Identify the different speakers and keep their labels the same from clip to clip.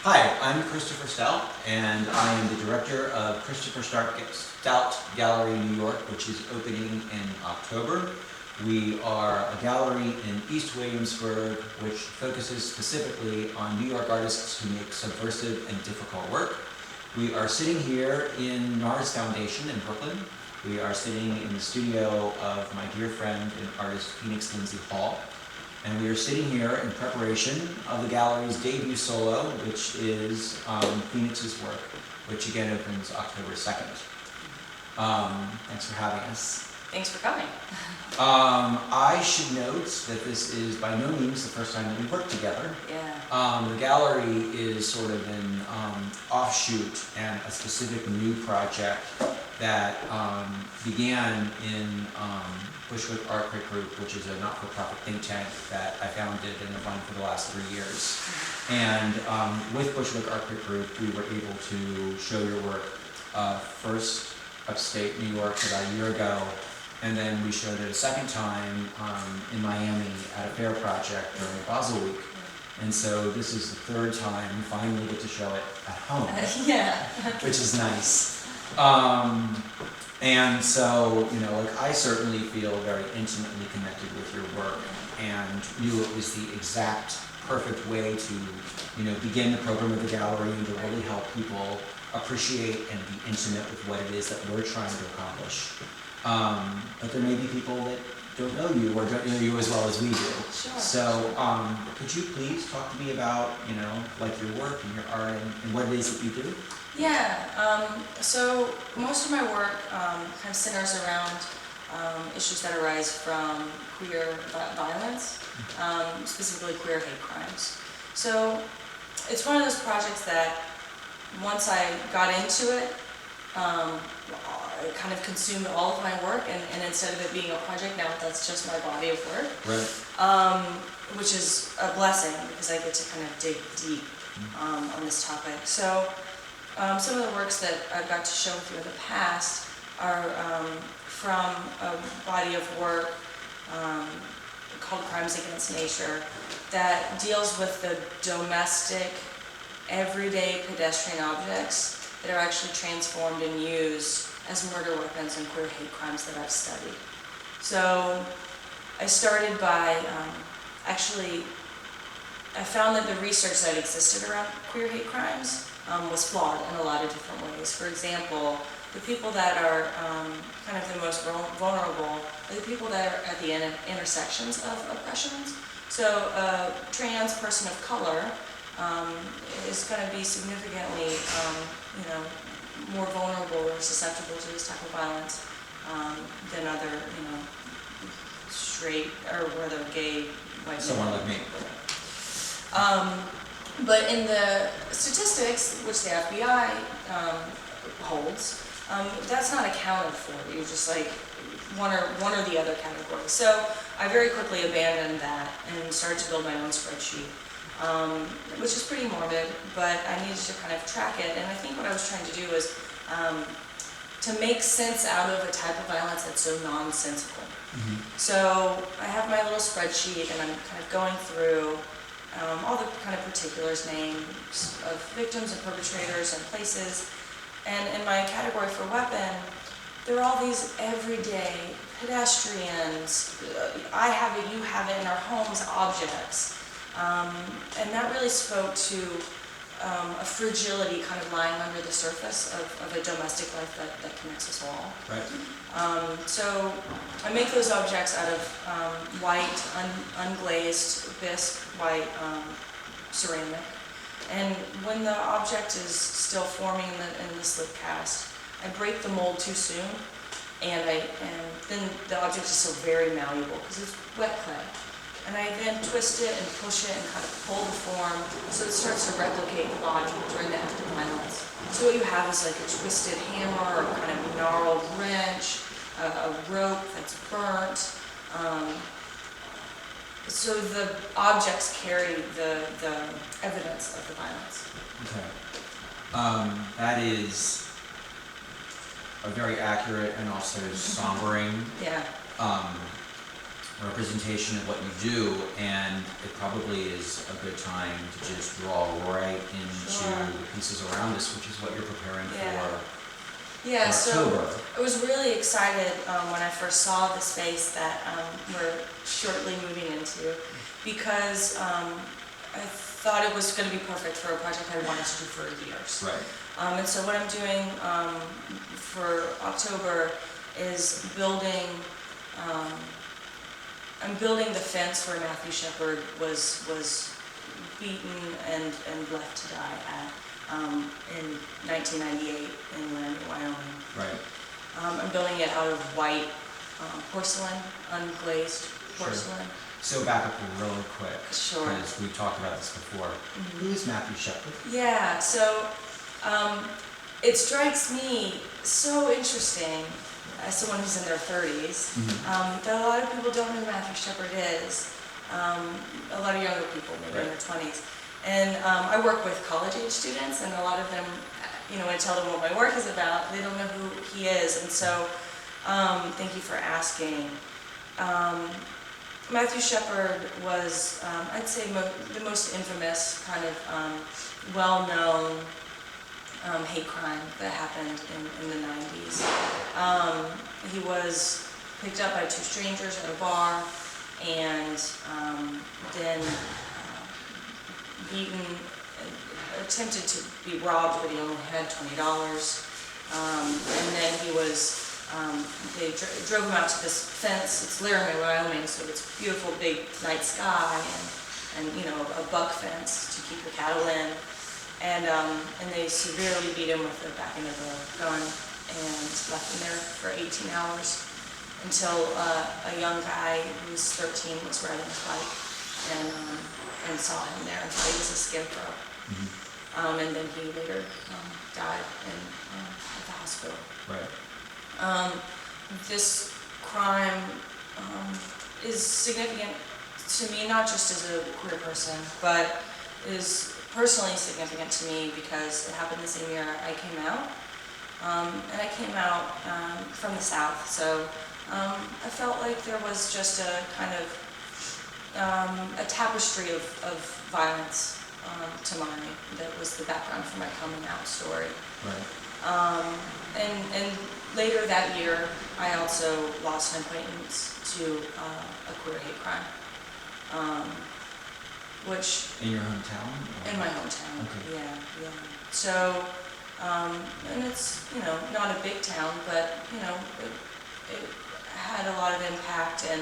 Speaker 1: Hi, I'm Christopher Stout, and I am the director of Christopher Stout Gallery, New York, which is opening in October. We are a gallery in East Williamsburg, which focuses specifically on New York artists who make subversive and difficult work. We are sitting here in NARS Foundation in Brooklyn. We are sitting in the studio of my dear friend and artist Phoenix Lindsey-Hall. And we are sitting here in preparation of the gallery's debut solo, which is Phoenix's work, which again opens October 2nd. Thanks for having us.
Speaker 2: Thanks for coming.
Speaker 1: I should note that this is by no means the first time that we've worked together.
Speaker 2: Yeah.
Speaker 1: The gallery is sort of an offshoot and a specific new project that began in Bushwick Art Group, which is a not-for-profit think tank that I founded and have run for the last 3 years. And with Bushwick Art Group, we were able to show your work first upstate New York about a year ago, and then we showed it a second time in Miami at a fair project during Basel Week. And so this is the third time we finally get to show it at home,
Speaker 2: Yeah.
Speaker 1: which is nice. And so, you know, like I certainly feel very intimately connected with your work and knew it was the exact perfect way to, you know, begin the program of the gallery and to really help people appreciate and be intimate with what it is that we're trying to accomplish. But there may be people that don't know you or don't know you as well as we do.
Speaker 2: Sure.
Speaker 1: So, could you please talk to me about, you know, like your work and your art and what it is that you do?
Speaker 2: Yeah. So most of my work kind of centers around issues that arise from queer violence, specifically queer hate crimes. So it's one of those projects that once I got into it, it kind of consumed all of my work, and instead of it being a project now, that's just my body of work.
Speaker 1: Right.
Speaker 2: Which is a blessing because I get to kind of dig deep on this topic. So some of the works that I've got to show with you in the past are from a body of work called Crimes Against Nature that deals with the domestic, everyday pedestrian objects that are actually transformed and used as murder weapons in queer hate crimes that I've studied. So I started by I found that the research that existed around queer hate crimes was flawed in a lot of different ways. For example, the people that are kind of the most vulnerable are the people that are at the intersections of oppressions. So a trans person of color is going to be significantly, more vulnerable or susceptible to this type of violence than other, straight or rather gay white men.
Speaker 1: Someone like me.
Speaker 2: But in the statistics, which the FBI holds, that's not accounted for. You're just like one or the other category. So I very quickly abandoned that and started to build my own spreadsheet, which is pretty morbid, but I needed to kind of track it. And I think what I was trying to do was to make sense out of a type of violence that's so nonsensical. Mm-hmm. So I have my little spreadsheet, and I'm kind of going through all the kind of particulars, names of victims and perpetrators and places. And in my category for weapon, there are all these everyday pedestrians, I have it, you have it in our homes, objects. And that really spoke to a fragility kind of lying under the surface of a domestic life that connects us all.
Speaker 1: Right.
Speaker 2: So I make those objects out of white, unglazed, bisque white ceramic. And when the object is still forming in the slip cast, I break the mold too soon, and then the object is so very malleable because it's wet clay. And I then twist it and push it and kind of pull the form so it starts to replicate the body during the act of violence. So what you have is like a twisted hammer or kind of gnarled wrench, a rope that's burnt. So the objects carry the evidence of the violence.
Speaker 1: Okay. That is a very accurate and also sombering
Speaker 2: Yeah.
Speaker 1: representation of what you do, and it probably probably is a good time to just draw right into
Speaker 2: Sure.
Speaker 1: the pieces around us, which is what you're preparing
Speaker 2: Yeah.
Speaker 1: for
Speaker 2: Yeah, so
Speaker 1: October.
Speaker 2: I was really excited when I first saw the space that we're shortly moving into, because I thought it was going to be perfect for a project I wanted to do for years.
Speaker 1: Right.
Speaker 2: And so what I'm doing for October is building, I'm building the fence where Matthew Shepard was beaten and left to die at in 1998 in Wyoming.
Speaker 1: Right.
Speaker 2: I'm building it out of white porcelain, unglazed porcelain.
Speaker 1: So back up really quick,
Speaker 2: Sure.
Speaker 1: because we've talked about this before. Who is Matthew Shepard?
Speaker 2: Yeah, so it strikes me so interesting as someone who's in their 30s that a lot of people don't know who Matthew Shepard is. A lot of younger people, maybe in their 20s. And I work with college-age students, and a lot of them, you know, when I tell them what my work is about, they don't know who he is. And so, thank you for asking. Matthew Shepard was, I'd say, the most infamous kind of well-known hate crime that happened in the 90s. He was picked up by two strangers at a bar, and then beaten, attempted to be robbed, but he only had $20. And then he was, they drove him out to this fence. It's Laramie, Wyoming, so it's beautiful big night sky and you know, a buck fence to keep the cattle in. And they severely beat him with the back end of a gun and left him there for 18 hours until a young guy who was 13 was riding his bike and saw him there and thought he was a scarecrow. And then he later died at the hospital.
Speaker 1: Right.
Speaker 2: This crime is significant to me, not just as a queer person, but is personally significant to me because it happened the same year I came out. And I came out from the South, so I felt like there was just a kind of a tapestry of violence to mine that was the background for my coming out story.
Speaker 1: Right.
Speaker 2: And later that year, I also lost an acquaintance to a queer hate crime, which
Speaker 1: In your hometown? Or?
Speaker 2: in my hometown.
Speaker 1: Okay.
Speaker 2: Yeah. So, and it's, you know, not a big town, but, you know, it had a lot of impact, and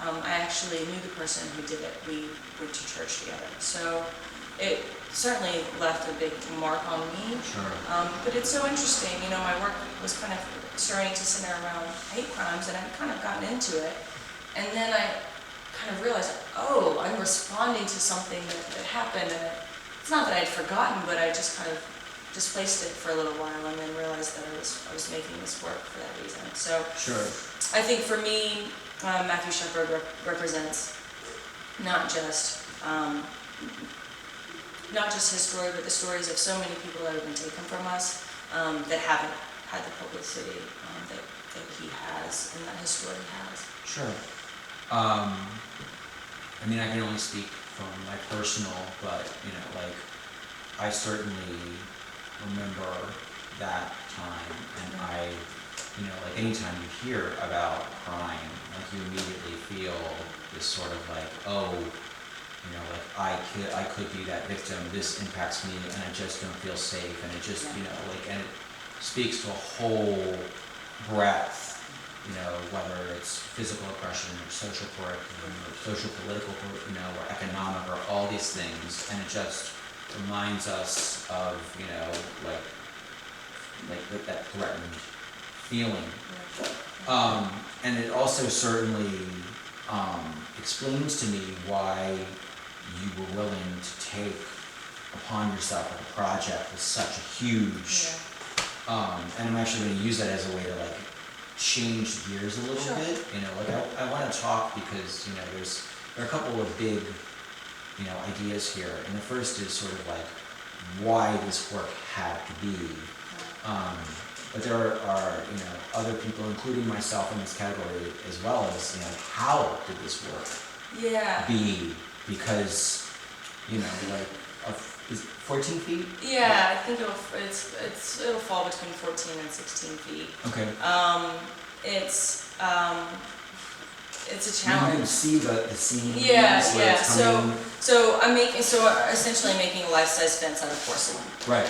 Speaker 2: I actually knew the person who did it. We went to church together. So it certainly left a big mark on me.
Speaker 1: Sure.
Speaker 2: But it's so interesting, you know, my work was kind of starting to center around hate crimes, and I'd kind of gotten into it. And then I kind of realized, oh, I'm responding to something that happened, and it's not that I'd forgotten, but I just kind of displaced it for a little while, and then realized that I was making this work for that reason. So
Speaker 1: Sure.
Speaker 2: I think for me, Matthew Shepard represents not just his story, but the stories of so many people that have been taken from us that haven't had the publicity that he has and that his story has.
Speaker 1: Sure. I mean, I can only speak from my personal, but, you know, like, I certainly remember that time, and I, you know, like, anytime you hear about crime, like, you immediately feel this sort of like, oh, you know, like, I could be that victim, this impacts me, and I just don't feel safe, and it just, you know, like, and it speaks to a whole breadth, you know, whether it's physical oppression or social curriculum or social political, you know, or economic or all these things, and it just reminds us of, you know, like that threatened feeling. And it also certainly explains to me why you were willing to take upon yourself a project with such a huge, and I'm actually going to use that as a way to like change gears a little bit. You know, like I want to talk because, you know, there are a couple of big, you know, ideas here, and the first is sort of like why this work had to be. But there are, you know, other people, including myself in this category, as well as, you know, how did this work be because, you know, like, is it 14 feet?
Speaker 2: Yeah, I think it'll fall between 14 and 16 feet.
Speaker 1: Okay.
Speaker 2: It's a
Speaker 1: You
Speaker 2: challenge.
Speaker 1: can see the seams
Speaker 2: Yeah,
Speaker 1: where
Speaker 2: yeah.
Speaker 1: it's coming.
Speaker 2: So essentially making a life-size fence out of porcelain.
Speaker 1: Right.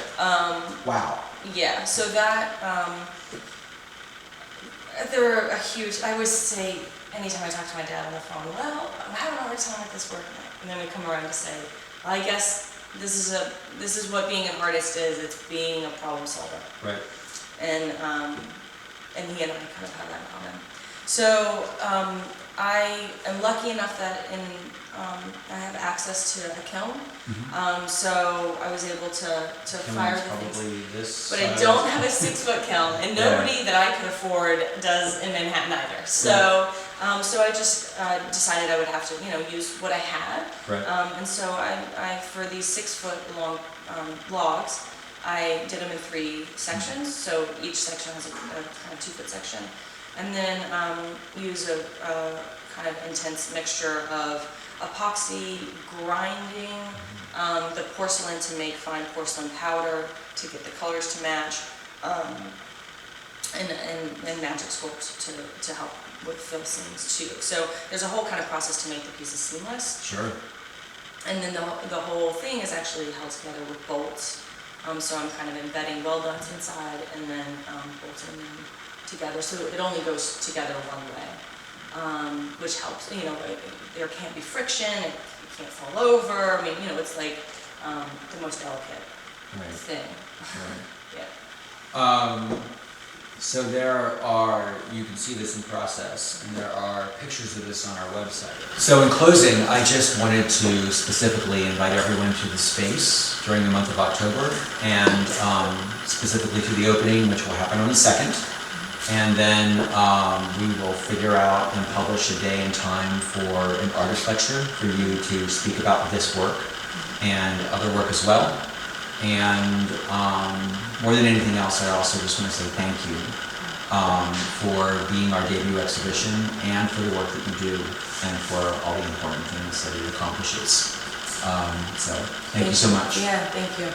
Speaker 1: Wow.
Speaker 2: Yeah. So that they're a huge. I always say anytime I talk to my dad on the phone, well, I'm having a hard time with this work, and then we come around to say, well, I guess this is what being an artist is. It's being a problem solver.
Speaker 1: Right.
Speaker 2: And he and I kind of have that in common. So I am lucky enough that I have access to a kiln. So I was able to fire the things. But I don't have a 6-foot kiln, and nobody that I could afford does in Manhattan either. So so I just decided I would have to use what I had.
Speaker 1: Right.
Speaker 2: And so I for these 6-foot long logs, I did them in 3 sections. So each section has a kind of 2-foot section. And then use a kind of intense mixture of epoxy, grinding, the porcelain to make fine porcelain powder to get the colors to match, and magic sculpt to help with fill seams too. So there's a whole kind of process to make the pieces seamless.
Speaker 1: Sure.
Speaker 2: And then the whole thing is actually held together with bolts. So I'm kind of embedding weld nuts inside and then bolting them together, so it only goes together one way, which helps. There can't be friction, it can't fall over. I mean, it's like the most delicate thing.
Speaker 1: Right.
Speaker 2: Yeah.
Speaker 1: So you can see this in process, and there are pictures of this on our website. So in closing, I just wanted to specifically invite everyone to the space during the month of October, and specifically to the opening, which will happen on the 2nd. And then we will figure out and publish a day and time for an artist lecture for you to speak about this work and other work as well. And more than anything else, I also just want to say thank you for being our debut exhibition and for the work that you do and for all the important things that it accomplishes. So thank you so much.
Speaker 2: Yeah, thank you.